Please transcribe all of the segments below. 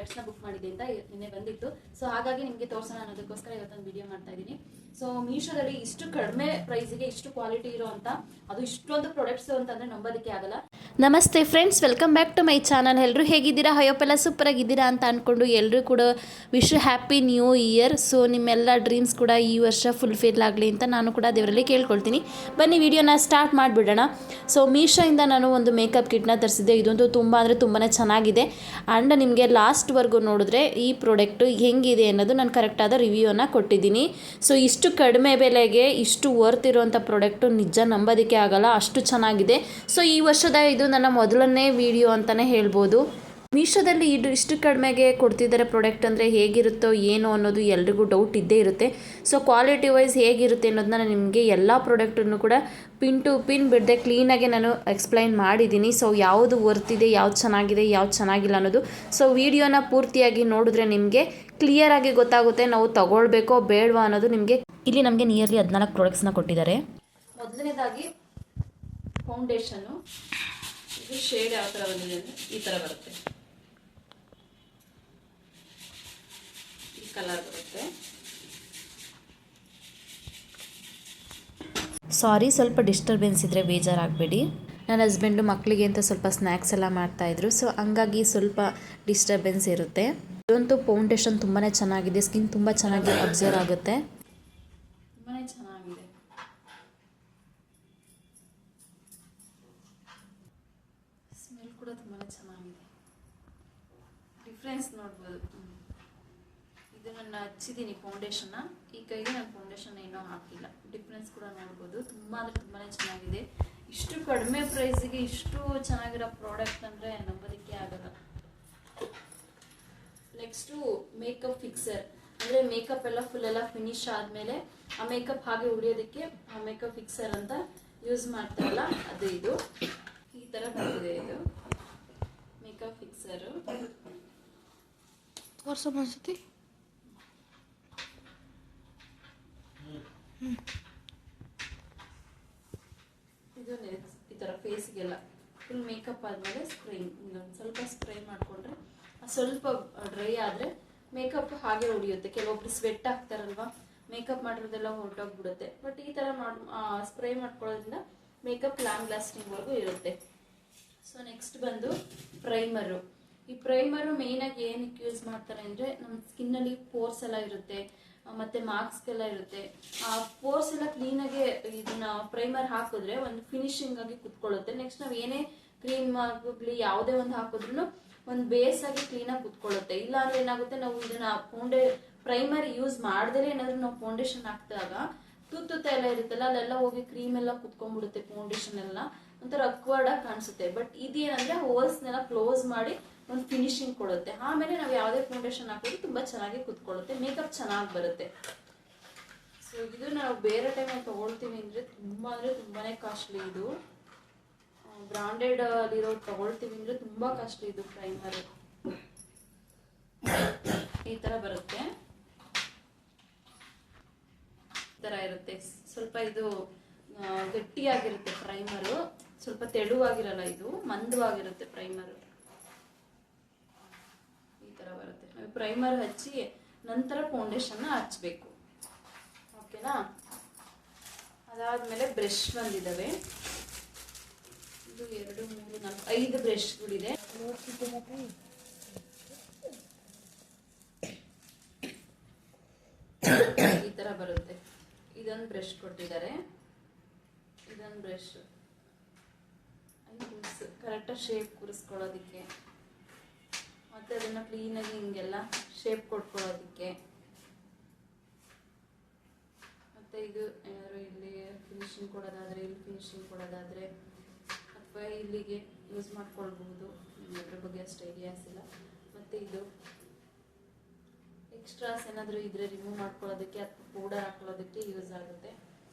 ಪ್ರಾಡಕ್ಟ್ಸ್ನ book ಮಾಡಿದೆ ಅಂತ ನಿನ್ನೆ ಬಂದಿತ್ತು. ಸೊ ಹಾಗಾಗಿ ನಿಮಗೆ ತೋರಿಸೋಣ ಅನ್ನೋದಕ್ಕೋಸ್ಕರ ಇವತ್ತೊಂದು ವಿಡಿಯೋ ಮಾಡ್ತಾ ಇದ್ದೀನಿ. ಸೊ ಮೀಶೋದಲ್ಲಿ ಇಷ್ಟು ಕಡಿಮೆ ಪ್ರೈಸಿಗೆ ಇಷ್ಟು ಕ್ವಾಲಿಟಿ ಇರೋ ಅಂತ ಅದು ಇಷ್ಟೊಂದು ಪ್ರಾಡಕ್ಟ್ಸ್ ಅಂತಂದರೆ ನಂಬೋದಕ್ಕೆ ಆಗಲ್ಲ. ನಮಸ್ತೆ friends, welcome back to my channel. ಎಲ್ಲರೂ ಹೇಗಿದ್ದೀರಾ? ಹಯೋಪೆಲ್ಲ ಸೂಪರಾಗಿದ್ದೀರಾ ಅಂತ ಅಂದ್ಕೊಂಡು ಎಲ್ಲರೂ ಕೂಡ wish happy new year. So ನಿಮ್ಮೆಲ್ಲ ಡ್ರೀಮ್ಸ್ ಕೂಡ ಈ ವರ್ಷ ಫುಲ್ಫಿಲ್ ಆಗಲಿ ಅಂತ ನಾನು ಕೂಡ ದೇವರಲ್ಲಿ ಕೇಳ್ಕೊಳ್ತೀನಿ. ಬನ್ನಿ ವಿಡಿಯೋನ ಸ್ಟಾರ್ಟ್ ಮಾಡಿಬಿಡೋಣ. ಸೊ ಮೀಶೋಯಿಂದ ನಾನು ಒಂದು ಮೇಕಪ್ ಕಿಟ್ನ ತರಿಸಿದ್ದೆ. ಇದಂತೂ ತುಂಬ ಅಂದರೆ ತುಂಬಾ ಚೆನ್ನಾಗಿದೆ. ಆ್ಯಂಡ್ ನಿಮಗೆ ಲಾಸ್ಟ್ವರೆಗೂ ನೋಡಿದ್ರೆ ಈ ಪ್ರಾಡಕ್ಟು ಹೆಂಗಿದೆ ಅನ್ನೋದು ನಾನು ಕರೆಕ್ಟಾದ ರಿವ್ಯೂನ ಕೊಟ್ಟಿದ್ದೀನಿ. ಸೊ ಇಷ್ಟು ಕಡಿಮೆ ಬೆಲೆಗೆ ಇಷ್ಟು ವರ್ತ್ ಇರುವಂಥ ಪ್ರಾಡಕ್ಟು ನಿಜ ನಂಬೋದಕ್ಕೆ ಆಗಲ್ಲ, ಅಷ್ಟು ಚೆನ್ನಾಗಿದೆ. ಸೊ ಈ ವರ್ಷದ ಇದು ನನ್ನ ಮೊದಲನೇ ವಿಡಿಯೋ ಅಂತಲೇ ಹೇಳ್ಬೋದು. ಮೀಶೋದಲ್ಲಿ ಇಷ್ಟು ಕಡಿಮೆಗೆ ಕೊಡ್ತಿದ್ದಾರೆ ಪ್ರಾಡಕ್ಟ್ ಅಂದರೆ ಹೇಗಿರುತ್ತೋ ಏನೋ ಅನ್ನೋದು ಎಲ್ರಿಗೂ ಡೌಟ್ ಇದ್ದೇ ಇರುತ್ತೆ. ಸೊ ಕ್ವಾಲಿಟಿ ವೈಸ್ ಹೇಗಿರುತ್ತೆ ಅನ್ನೋದನ್ನ ನಾನು ನಿಮಗೆ ಎಲ್ಲ ಪ್ರಾಡಕ್ಟನ್ನು ಕೂಡ ಪಿನ್ ಟು ಪಿನ್ ಬಿಡದೆ ಕ್ಲೀನಾಗಿ ನಾನು ಎಕ್ಸ್ಪ್ಲೈನ್ ಮಾಡಿದ್ದೀನಿ. ಸೊ ಯಾವುದು ವರ್ತಿದೆ, ಯಾವ್ದು ಚೆನ್ನಾಗಿದೆ, ಯಾವ್ದು ಚೆನ್ನಾಗಿಲ್ಲ ಅನ್ನೋದು. ಸೊ ವಿಡಿಯೋನ ಪೂರ್ತಿಯಾಗಿ ನೋಡಿದ್ರೆ ನಿಮಗೆ ಕ್ಲಿಯರಾಗಿ ಗೊತ್ತಾಗುತ್ತೆ ನಾವು ತಗೊಳ್ಬೇಕೋ ಬೇಡವಾ ಅನ್ನೋದು. ನಿಮಗೆ ಇಲ್ಲಿ ನಮಗೆ ನಿಯರ್ಲಿ 14 ಪ್ರಾಡಕ್ಟ್ಸ್ನ ಕೊಟ್ಟಿದ್ದಾರೆ. ಮೊದಲನೇದಾಗಿ ಫೌಂಡೇಶನ್ನು, ಇದು ಶೇಡ್ ಯಾವ ಥರ ಬಂದಿದೆ ಅಂದರೆ ಈ ಥರ ಬರುತ್ತೆ, ಈ ಕಲರ್ ಬರುತ್ತೆ. ಸಾರಿ, ಸ್ವಲ್ಪ ಡಿಸ್ಟರ್ಬೆನ್ಸ್ ಇದ್ದರೆ ಬೇಜಾರಾಗಬೇಡಿ. ನನ್ನ ಹಸ್ಬೆಂಡು ಮಕ್ಕಳಿಗೆ ಅಂತ ಸ್ವಲ್ಪ ಸ್ನ್ಯಾಕ್ಸ್ ಎಲ್ಲ ಮಾಡ್ತಾಯಿದ್ರು. ಸೊ ಹಂಗಾಗಿ ಸ್ವಲ್ಪ ಡಿಸ್ಟರ್ಬೆನ್ಸ್ ಇರುತ್ತೆ. ಇದಂತೂ ಫೌಂಡೇಶನ್ ತುಂಬಾ ಚೆನ್ನಾಗಿದೆ, ಸ್ಕಿನ್ ತುಂಬ ಚೆನ್ನಾಗಿ ಅಬ್ಸರ್ವ್ ಆಗುತ್ತೆ. ತುಂಬಾ ಚೆನ್ನಾಗಿದೆ. ಸ್ಮೆಲ್ ಕೂಡ ತುಂಬಾ ಚೆನ್ನಾಗಿದೆ. ಡಿಫ್ರೆನ್ಸ್ ನೋಡ್ಬೋದು. ಇದು ನಾನು ಹಚ್ಚಿದ್ದೀನಿ ಫೌಂಡೇಶನ್ನ, ಈ ಕೈಗೆ ನಾನು ಫೌಂಡೇಶನ್ ಏನೂ ಹಾಕಿಲ್ಲ. ಡಿಫ್ರೆನ್ಸ್ ಕೂಡ ನೋಡ್ಬೋದು. ತುಂಬ ಅಂದರೆ ತುಂಬಾ ಚೆನ್ನಾಗಿದೆ. ಇಷ್ಟು ಕಡಿಮೆ ಪ್ರೈಸಿಗೆ ಇಷ್ಟು ಚೆನ್ನಾಗಿರೋ ಪ್ರಾಡಕ್ಟ್ ಅಂದರೆ ನಂಬೋದಕ್ಕೆ ಆಗಲ್ಲ. ನೆಕ್ಸ್ಟು ಮೇಕಪ್ ಫಿಕ್ಸರ್, ಅಂದರೆ ಮೇಕಪ್ ಎಲ್ಲ ಫುಲ್ ಎಲ್ಲ ಫಿನಿಶ್ ಆದಮೇಲೆ ಆ ಮೇಕಪ್ ಹಾಗೆ ಉಳಿಯೋದಕ್ಕೆ ಆ ಮೇಕಪ್ ಫಿಕ್ಸರ್ ಅಂತ ಯೂಸ್ ಮಾಡ್ತಾರಲ್ಲ, ಅದು ಇದು ಈ ಥರ ಬಂದಿದೆ. ಇದು ಮೇಕಪ್ ಫಿಕ್ಸರು. ಅನ್ಸುತ್ತೆ ಇದು ಈ ಥರ ಫೇಸ್ಗೆಲ್ಲ ಫುಲ್ ಮೇಕಪ್ ಆದಮೇಲೆ ಸ್ವಲ್ಪ ಸ್ಪ್ರೇ ಮಾಡಿಕೊಂಡ್ರೆ ಸ್ವಲ್ಪ ಡ್ರೈ ಆದರೆ ಮೇಕಪ್ ಹಾಗೆ ಉಳಿಯುತ್ತೆ. ಕೆಲವೊಬ್ರು ಸ್ವೆಟ್ ಆಗ್ತಾರಲ್ವ, ಮೇಕಪ್ ಮಾಡಿರೋದೆಲ್ಲ ಹೊರಟೋಗ್ಬಿಡುತ್ತೆ. ಬಟ್ ಈ ಥರ ಸ್ಪ್ರೇ ಮಾಡ್ಕೊಳ್ಳೋದ್ರಿಂದ ಮೇಕಪ್ ಲಾಂಗ್ ಲಾಸ್ಟಿಂಗ್ವರೆಗೂ ಇರುತ್ತೆ. ಸೊ ನೆಕ್ಸ್ಟ್ ಬಂದು ಪ್ರೈಮರು. ಈ ಪ್ರೈಮರು ಮೇಯ್ನಾಗಿ ಏನಕ್ಕೆ ಯೂಸ್ ಮಾಡ್ತಾರೆ ಅಂದರೆ ನಮ್ಮ ಸ್ಕಿನ್ನಲ್ಲಿ ಪೋರ್ಸ್ ಎಲ್ಲ ಇರುತ್ತೆ, ಮತ್ತು ಮಾರ್ಕ್ಸ್ಗೆಲ್ಲ ಇರುತ್ತೆ. ಆ ಪೋರ್ಸ್ ಎಲ್ಲ ಕ್ಲೀನಾಗಿ ಇದನ್ನ ಪ್ರೈಮರ್ ಹಾಕಿದ್ರೆ ಒಂದು ಫಿನಿಶಿಂಗ್ ಆಗಿ ಕುತ್ಕೊಳ್ಳುತ್ತೆ. ನೆಕ್ಸ್ಟ್ ನಾವು ಏನೇ ಕ್ರೀಮ್ ಆಗಲಿ ಯಾವುದೇ ಒಂದು ಹಾಕಿದ್ರೂ ಒಂದು ಬೇಸ್ ಆಗಿ ಕ್ಲೀನಾಗಿ ಕುತ್ಕೊಳ್ಳುತ್ತೆ. ಇಲ್ಲ ಅಂದ್ರೆ ಏನಾಗುತ್ತೆ, ನಾವು ಇದನ್ನ ಪ್ರೈಮರ್ ಯೂಸ್ ಮಾಡ್ದೇ ಏನಾದರೂ ನಾವು ಫೌಂಡೇಶನ್ ಹಾಕಿದಾಗ ತುತ್ತ ಎಲ್ಲ ಇರುತ್ತಲ್ಲ, ಅಲ್ಲೆಲ್ಲ ಹೋಗಿ ಕ್ರೀಮ್ ಎಲ್ಲ ಕುತ್ಕೊಂಡ್ಬಿಡುತ್ತೆ. ಫೌಂಡೇಶನ್ ಎಲ್ಲ ಒಂಥರ ಅಕ್ವರ್ಡ್ ಆಗಿ ಕಾಣಿಸುತ್ತೆ. ಬಟ್ ಇದೇನಂದ್ರೆ ಹೋಲ್ಸ್ನೆಲ್ಲ ಕ್ಲೋಸ್ ಮಾಡಿ ಒಂದು ಫಿನಿಶಿಂಗ್ ಕೊಡುತ್ತೆ. ಆಮೇಲೆ ನಾವು ಯಾವುದೇ ಫೌಂಡೇಶನ್ ಹಾಕಿದ್ರು ತುಂಬ ಚೆನ್ನಾಗಿ ಕುತ್ಕೊಳ್ಳುತ್ತೆ, ಮೇಕಪ್ ಚೆನ್ನಾಗಿ ಬರುತ್ತೆ. ಸೊ ಇದು ನಾವು ಬೇರೆ ಟೈಮಲ್ಲಿ ತೊಗೊಳ್ತೀವಿ ಅಂದರೆ ತುಂಬಾ ಕಾಸ್ಟ್ಲಿ. ಇದು ಬ್ರಾಂಡೆಡ್ ಅಲ್ಲಿರೋ ತೊಗೊಳ್ತೀವಿ ಅಂದರೆ ತುಂಬ ಕಾಸ್ಟ್ಲಿ. ಇದು ಪ್ರೈಮರ್ ಈ ಥರ ಬರುತ್ತೆ, ಈ ಥರ ಇರುತ್ತೆ. ಸ್ವಲ್ಪ ಇದು ಗಟ್ಟಿಯಾಗಿರುತ್ತೆ ಪ್ರೈಮರು, ಸ್ವಲ್ಪ ತೆಳುವಾಗಿರಲ್ಲ, ಇದು ಮಂದವಾಗಿರುತ್ತೆ ಪ್ರೈಮರು. ಈ ಥರ ಬರುತ್ತೆ. ನಾವು ಪ್ರೈಮರ್ ಹಚ್ಚಿ ನಂತರ ಫೌಂಡೇಶನ್ನ ಹಚ್ಚಬೇಕು. ಓಕೆನಾ? ಅದಾದಮೇಲೆ ಬ್ರಷ್ ಬಂದಿದ್ದಾವೆ. ಇದು 2, 3, 4, 5 ಬ್ರಷ್ಗಳಿದೆ. ಈ ಥರ ಬರುತ್ತೆ. ಇದೊಂದು ಬ್ರಷ್ ಕೊಟ್ಟಿದ್ದಾರೆ, ಇದೊಂದು ಬ್ರಷ್ ಕರೆಕ್ಟಾಗಿ ಶೇಪ್ ಕೂರಿಸ್ಕೊಳ್ಳೋದಕ್ಕೆ, ಮತ್ತು ಅದನ್ನು ಕ್ಲೀನಾಗಿ ಹಿಂಗೆಲ್ಲ ಶೇಪ್ ಕೊಟ್ಕೊಳ್ಳೋದಕ್ಕೆ. ಮತ್ತು ಇದು ಏನಾದರೂ ಇಲ್ಲಿ ಫಿನಿಶಿಂಗ್ ಕೊಡೋದಾದರೆ, ಇಲ್ಲಿ ಫಿನಿಶಿಂಗ್ ಕೊಡೋದಾದರೆ, ಅಥವಾ ಇಲ್ಲಿಗೆ ಯೂಸ್ ಮಾಡ್ಕೊಳ್ಬಹುದು. ಇದ್ರ ಬಗ್ಗೆ ಅಷ್ಟು ಐಡಿಯಾಸ್ ಇಲ್ಲ. ಮತ್ತು ಇದು ಎಕ್ಸ್ಟ್ರಾಸ್ ಏನಾದರೂ ಇದ್ರೆ ರಿಮೂವ್ ಮಾಡ್ಕೊಳ್ಳೋದಕ್ಕೆ ಅಥವಾ ಪೌಡರ್ ಹಾಕೊಳ್ಳೋದಕ್ಕೆ ಯೂಸ್ ಆಗುತ್ತೆ.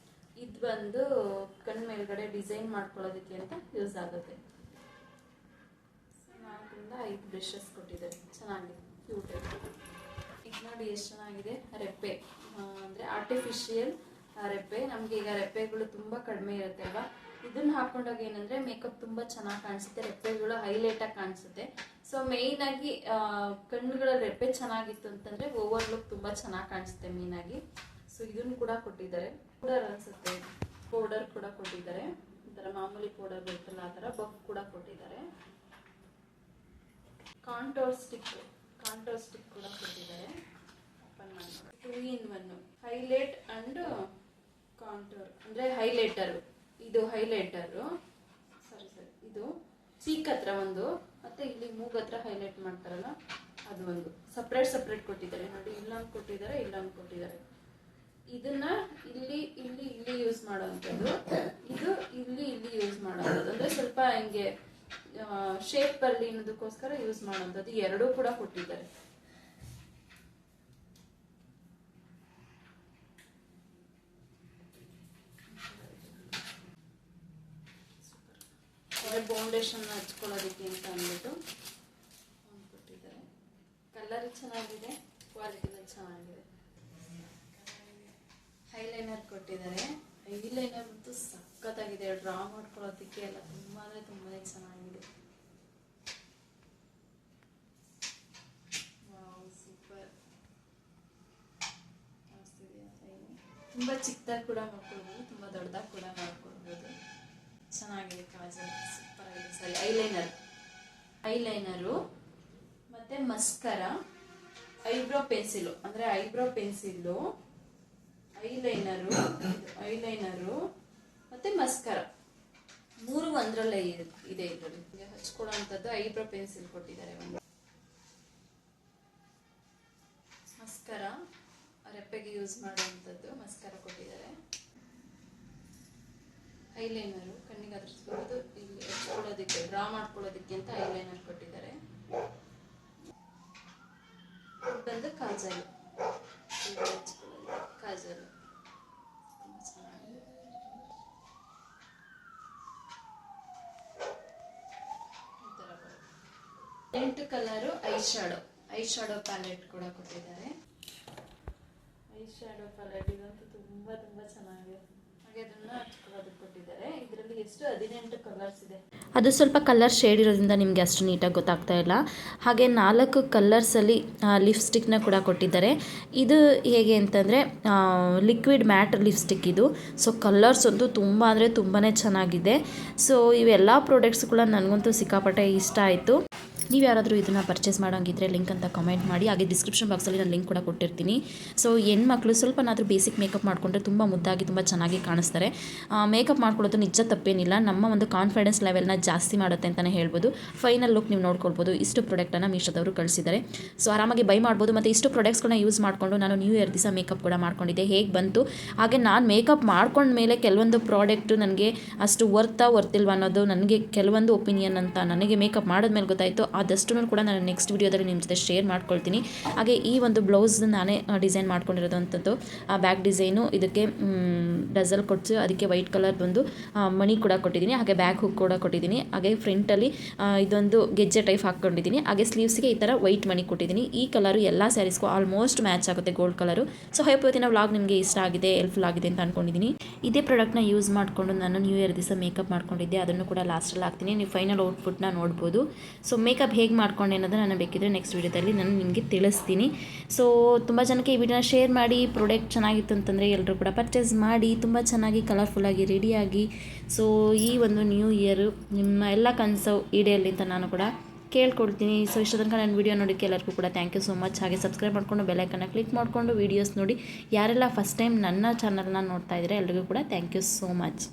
ಇದು ಬಂದು ಕಣ್ಣು ಮೇಲ್ಗಡೆ ಡಿಸೈನ್ ಮಾಡ್ಕೊಳ್ಳೋದಕ್ಕೆ ಅಂತ ಯೂಸ್ ಆಗುತ್ತೆ. 4ರಿಂದ 5 ಬ್ರಷಸ್ ಕೊಟ್ಟಿದ್ದಾರೆ, ಚೆನ್ನಾಗಿದೆ, ಕ್ಯೂಟ್. ಈಗ ನೋಡಿ ಎಷ್ಟು ಚೆನ್ನಾಗಿದೆ. ರೆಪ್ಪೆ ಅಂದರೆ ಆರ್ಟಿಫಿಷಿಯಲ್ ರೆಪ್ಪೆ. ನಮಗೆ ಈಗ ರೆಪ್ಪೆಗಳು ತುಂಬ ಕಡಿಮೆ ಇರುತ್ತೆ ಅಲ್ವಾ, ಇದನ್ನ ಹಾಕೊಂಡಾಗ ಏನಂದರೆ ಮೇಕಪ್ ತುಂಬ ಚೆನ್ನಾಗಿ ಕಾಣಿಸುತ್ತೆ, ರೆಪ್ಪೆಗಳು ಹೈಲೈಟಾಗಿ ಕಾಣಿಸುತ್ತೆ. ಸೊ ಮೇಯ್ನಾಗಿ ಕಣ್ಣುಗಳ ರೆಪ್ಪೆ ಚೆನ್ನಾಗಿತ್ತು ಅಂತಂದರೆ ಓವರ್ ಲುಕ್ ತುಂಬ ಚೆನ್ನಾಗಿ ಕಾಣಿಸುತ್ತೆ ಮೇಯ್ನಾಗಿ. ಸೊ ಇದನ್ನು ಕೂಡ ಕೊಟ್ಟಿದ್ದಾರೆ. ಪೌಡರ್ ಅನಿಸುತ್ತೆ, ಪೌಡರ್ ಕೂಡ ಕೊಟ್ಟಿದ್ದಾರೆ. ಈ ಥರ ಮಾಮೂಲಿ ಪೌಡರ್ ಬರುತ್ತಲ್ಲ ಆ ಥರ ಬಫ್ ಕೂಡ ಕೊಟ್ಟಿದ್ದಾರೆ. ಕಾಂಟೋರ್ ಸ್ಟಿಕ್ ಕೂಡ ಕೊಟ್ಟಿದ್ದಾರೆ. ಓಪನ್ ಮಾಡಿ 2 in 1 ಹೈಲೈಟ್ ಅಂಡ್ ಕಾಂಟೋರ್ ಅಂದರೆ ಹೈಲೈಟರು. ಇದು ಹೈಲೈಟರು, ಸರಿ ಇದು ಚೀಕ್ ಹತ್ರ ಒಂದು, ಮತ್ತೆ ಇಲ್ಲಿ ಮೂಗ್ ಹತ್ರ ಹೈಲೈಟ್ ಮಾಡ್ತಾರಲ್ಲ ಅದು ಒಂದು ಸಪ್ರೇಟ್ ಕೊಟ್ಟಿದ್ದಾರೆ ನೋಡಿ. ಇಲ್ಲೊಂದು ಕೊಟ್ಟಿದ್ದಾರೆ, ಇಲ್ಲೊಂದು ಕೊಟ್ಟಿದ್ದಾರೆ. ಇದನ್ನ ಇಲ್ಲಿ ಯೂಸ್ ಮಾಡೋವಂಥದ್ದು, ಇದು ಇಲ್ಲಿ ಯೂಸ್ ಮಾಡೋವಂಥದ್ದು. ಅಂದರೆ ಸ್ವಲ್ಪ ಹಿಂಗೆ ಶೇಪ್ ಬರಲಿ ಅನ್ನೋದಕ್ಕೋಸ್ಕರ ಯೂಸ್ ಮಾಡೋವಂಥದ್ದು. ಎರಡೂ ಕೂಡ ಕೊಟ್ಟಿದ್ದಾರೆ. ಫೌಂಡೇಶನ್ ಹಚ್ಕೊಳ್ಳೋದಕ್ಕೆ ಅಂತ ಅಂದ್ಬಿಟ್ಟು ಕೊಟ್ಟಿದ್ದಾರೆ. ಕಲರ್ ಚೆನ್ನಾಗಿದೆ, ಕ್ವಾಲಿಟಿನೂ ಚೆನ್ನಾಗಿದೆ. ಹೈಲೈನರ್ ಕೊಟ್ಟಿದ್ದಾರೆ. ಐಲೈನರ್ ಅಂತೂ ಸಖತ್ತಾಗಿದೆ. ಡ್ರಾ ಮಾಡ್ಕೊಳ್ಳೋದಕ್ಕೆ ಎಲ್ಲ ತುಂಬಾ ಚೆನ್ನಾಗಿದೆ. Wow, super. ತುಂಬ ಚಿಕ್ಕದಾಗಿ ಕೂಡ ಮಾಡ್ಕೊಳ್ಬೋದು, ತುಂಬ ದೊಡ್ಡದಾಗಿ ಕೂಡ ಮಾಡ್ಕೊಳ್ಬೋದು. ಚೆನ್ನಾಗಿದೆ. ಕಾಜಲ್ ಸೂಪರ್ ಆಗಿದೆ. ಸರಿ, ಐಲೈನರು ಮತ್ತೆ ಮಸ್ಕರ, ಐಬ್ರೋ ಪೆನ್ಸಿಲು ಅಂದರೆ ಐಬ್ರೋ ಪೆನ್ಸಿಲ್ಲು, ಐಲೈನರು ಮತ್ತೆ ಮಸ್ಕರ 3 ಒಂದರಲ್ಲೇ ಇದೆ. ಇದರಲ್ಲಿ ಹಚ್ಕೊಳ್ಳೋಂಥದ್ದು ಐಬ್ರೋ ಪೆನ್ಸಿಲ್ ಕೊಟ್ಟಿದ್ದಾರೆ. ಒಂದು ಮಸ್ಕರ, ರೆಪ್ಪೆಗೆ ಯೂಸ್ ಮಾಡುವಂಥದ್ದು ಮಸ್ಕರ ಕೊಟ್ಟಿದ್ದಾರೆ. ಐಲೈನರು ಕಣ್ಣಿಗೆ ಹಚ್ಕೊಳ್ಳೋದು, ಇಲ್ಲಿ ಹಚ್ಕೊಳ್ಳೋದಕ್ಕೆ ಡ್ರಾ ಮಾಡ್ಕೊಳ್ಳೋದಕ್ಕೆ ಅಂತ ಐಲೈನರ್ ಕೊಟ್ಟಿದ್ದಾರೆ. ಬಂದು ಕಾಜಲ್, ಕಾಜಲ್ ಚೆನ್ನಾಗಿದೆ. 8 ಕಲರು ಐ ಶ್ಯಾಡೋ ಪ್ಯಾಲೆಟ್ ಕೂಡ ಕೊಟ್ಟಿದ್ದಾರೆ. ಐ ಶ್ಯಾಡೋ ಪ್ಯಾಲೆಟ್ ಇದಂತೂ ತುಂಬಾ ಚೆನ್ನಾಗಿದೆ. ಹಾಗೆ ಅದನ್ನ ಹಚ್ಕೊಳ್ಳೋದಕ್ಕೆ ಕೊಟ್ಟಿದ್ದಾರೆ. ಇದರಲ್ಲಿ ಎಷ್ಟು 18 ಕಲರ್ಸ್ ಇದೆ. ಅದು ಸ್ವಲ್ಪ ಕಲರ್ ಶೇಡ್ ಇರೋದ್ರಿಂದ ನಿಮಗೆ ಅಷ್ಟು ನೀಟಾಗಿ ಗೊತ್ತಾಗ್ತಾ ಇಲ್ಲ. ಹಾಗೆ 4 ಕಲರ್ಸಲ್ಲಿ ಲಿಪ್ಸ್ಟಿಕ್ನ ಕೂಡ ಕೊಟ್ಟಿದ್ದಾರೆ. ಇದು ಹೇಗೆ ಅಂತಂದರೆ ಲಿಕ್ವಿಡ್ ಮ್ಯಾಟ್ ಲಿಪ್ಸ್ಟಿಕ್ ಇದು. ಸೊ ಕಲರ್ಸ್ ಅಂತೂ ತುಂಬ ಅಂದರೆ ತುಂಬಾ ಚೆನ್ನಾಗಿದೆ. ಸೊ ಇವೆಲ್ಲ ಪ್ರಾಡಕ್ಟ್ಸ್ ಕೂಡ ನನಗಂತೂ ಸಿಕ್ಕಾಪಟ್ಟೆ ಇಷ್ಟ ಆಯಿತು. ನೀವು ಯಾರಾದರೂ ಇದನ್ನು ಪರ್ಚೇಸ್ ಮಾಡೋಂಗಿದ್ರೆ ಲಿಂಕ್ ಅಂತ ಕಮೆಂಟ್ ಮಾಡಿ. ಹಾಗೆ ಡಿಸ್ಕ್ರಿಪ್ಷನ್ ಬಾಕ್ಸಲ್ಲಿ ನಾನು ಲಿಂಕ್ ಕೂಡ ಕೊಟ್ಟಿರ್ತೀನಿ. ಸೊ ಹೆಣ್ಮಕ್ಳು ಸ್ವಲ್ಪನಾದರೂ ಬೇಸಿಕ್ ಮೇಕಪ್ ಮಾಡಿಕೊಂಡ್ರೆ ತುಂಬ ಮುದ್ದಾಗಿ ತುಂಬ ಚೆನ್ನಾಗಿ ಕಾಣಿಸ್ತಾರೆ. ಮೇಕಪ್ ಮಾಡ್ಕೊಳ್ಳೋದು ನಿಜ ತಪ್ಪೇನಿಲ್ಲ, ನಮ್ಮ ಒಂದು ಕಾನ್ಫಿಡೆನ್ಸ್ ಲೆವೆಲ್ನ ಜಾಸ್ತಿ ಮಾಡುತ್ತೆ ಅಂತಲೇ ಹೇಳ್ಬೋದು. ಫೈನಲ್ ಲುಕ್ ನೀವು ನೋಡ್ಕೊಳ್ಬೋದು. ಇಷ್ಟು ಪ್ರಾಡಕ್ಟನ್ನು ಮೀಶೋದವರು ಕಳಿಸಿದ್ದಾರೆ. ಸೊ ಆರಾಮಾಗಿ ಬೈ ಮಾಡ್ಬೋದು. ಮತ್ತು ಇಷ್ಟು ಪ್ರಾಡಕ್ಟ್ಸ್ಗಳನ್ನ ಯೂಸ್ ಮಾಡಿಕೊಂಡು ನಾನು ನ್ಯೂ ಇಯರ್ ದಿವಸ ಮೇಕಪ್ ಕೂಡ ಮಾಡ್ಕೊಂಡಿದ್ದೆ. ಹೇಗೆ ಬಂತು, ಹಾಗೆ ನಾನು ಮೇಕಪ್ ಮಾಡ್ಕೊಂಡ್ಮೇಲೆ ಕೆಲವೊಂದು ಪ್ರಾಡಕ್ಟು ನನಗೆ ಅಷ್ಟು ವರ್ತಿಲ್ವ ಅನ್ನೋದು ನನಗೆ ಕೆಲವೊಂದು ಒಪಿನಿಯನ್ ಅಂತ ನನಗೆ ಮೇಕಪ್ ಮಾಡಿದ್ಮೇಲೆ ಗೊತ್ತಾಯಿತು. ಆದಷ್ಟು ಕೂಡ ನಾನು ನೆಕ್ಸ್ಟ್ ವಿಡಿಯೋದಲ್ಲಿ ನಿಮ್ಮ ಜೊತೆ ಶೇರ್ ಮಾಡ್ಕೊಳ್ತೀನಿ. ಹಾಗೆ ಈ ಒಂದು ಬ್ಲೌಸ್ ನಾನೇ ಡಿಸೈನ್ ಮಾಡ್ಕೊಂಡಿರೋದಂಥದ್ದು. ಆ ಬ್ಯಾಕ್ ಡಿಸೈನು ಇದಕ್ಕೆ ಡಜಲ್ ಕೊಟ್ಟು ಅದಕ್ಕೆ ವೈಟ್ ಕಲರ್ ಒಂದು ಮಣಿ ಕೂಡ ಕೊಟ್ಟಿದ್ದೀನಿ. ಹಾಗೆ ಬ್ಯಾಕ್ ಹುಕ್ ಕೂಡ ಕೊಟ್ಟಿದ್ದೀನಿ. ಹಾಗೆ ಫ್ರಂಟಲ್ಲಿ ಇದೊಂದು ಗೆಜ್ಜೆ ಟೈಪ್ ಹಾಕ್ಕೊಂಡಿದ್ದೀನಿ. ಹಾಗೆ ಸ್ಲೀವ್ಸ್ಗೆ ಈ ಥರ ವೈಟ್ ಮಣಿ ಕೊಟ್ಟಿದ್ದೀನಿ. ಈ ಕಲರು ಎಲ್ಲ ಸ್ಯಾರೀಸ್ಗೂ ಆಲ್ಮೋಸ್ಟ್ ಮ್ಯಾಚ್ ಆಗುತ್ತೆ, ಗೋಲ್ಡ್ ಕಲರು. ಸೊ ಇವತ್ತಿನ ವ್ಲಾಗ್ ನಿಮಗೆ ಇಷ್ಟ ಆಗಿದೆ, ಹೆಲ್ಪ್ಫುಲ್ ಆಗಿದೆ ಅಂತ ಅಂದ್ಕೊಂಡಿದ್ದೀನಿ. ಇದೇ ಪ್ರಾಡಕ್ಟ್ನ ಯೂಸ್ ಮಾಡಿಕೊಂಡು ನಾನು ನ್ಯೂ ಇಯರ್ ದಿವಸ ಮೇಕಪ್ ಮಾಡ್ಕೊಂಡಿದ್ದೆ. ಅದನ್ನು ಕೂಡ ಲಾಸ್ಟಲ್ಲಿ ಹಾಕ್ತೀನಿ. ನೀವು ಫೈನಲ್ ಔಟ್ಪುಟ್ನ ನೋಡ್ಬೋದು. ಸೊ ಮೇಕಪ್ ಹೇಗೆ ಮಾಡ್ಕೊಂಡೆ ಅನ್ನೋದನ್ನು ನಾನು ಬೇಕಿದ್ರೆ ನೆಕ್ಸ್ಟ್ ವಿಡಿಯೋದಲ್ಲಿ ನಾನು ನಿಮಗೆ ತಿಳಿಸ್ತೀನಿ. ಸೊ ತುಂಬ ಜನಕ್ಕೆ ಈ ವಿಡಿಯೋನ ಶೇರ್ ಮಾಡಿ. ಪ್ರಾಡಕ್ಟ್ ಚೆನ್ನಾಗಿತ್ತು ಅಂತಂದರೆ ಎಲ್ಲರೂ ಕೂಡ ಪರ್ಚೇಸ್ ಮಾಡಿ ತುಂಬ ಚೆನ್ನಾಗಿ ಕಲರ್ಫುಲ್ಲಾಗಿ ರೆಡಿಯಾಗಿ. ಸೊ ಈ ಒಂದು ನ್ಯೂ ಇಯರು ನಿಮ್ಮ ಎಲ್ಲ ಕನಸು ಈಡೇರಲಿ ಅಂತ ನಾನು ಕೂಡ ಕೇಳ್ಕೊಳ್ತೀನಿ. ಸೊ ಇಷ್ಟ ತನಕ ನನ್ನ ವಿಡಿಯೋ ನೋಡೋಕ್ಕೆ ಎಲ್ಲರಿಗೂ ಕೂಡ ಥ್ಯಾಂಕ್ ಯು ಸೋ ಮಚ್. ಹಾಗೆ ಸಬ್ಸ್ಕ್ರೈಬ್ ಮಾಡಿಕೊಂಡು ಬೆಲ್ಲೈಕನ್ನ ಕ್ಲಿಕ್ ಮಾಡಿಕೊಂಡು ವೀಡಿಯೋಸ್ ನೋಡಿ. ಯಾರೆಲ್ಲ ಫಸ್ಟ್ ಟೈಮ್ ನನ್ನ ಚಾನಲ್ನ ನೋಡ್ತಾ ಇದ್ದಾರೆ ಎಲ್ರಿಗೂ ಕೂಡ ಥ್ಯಾಂಕ್ ಯು ಸೋ ಮಚ್.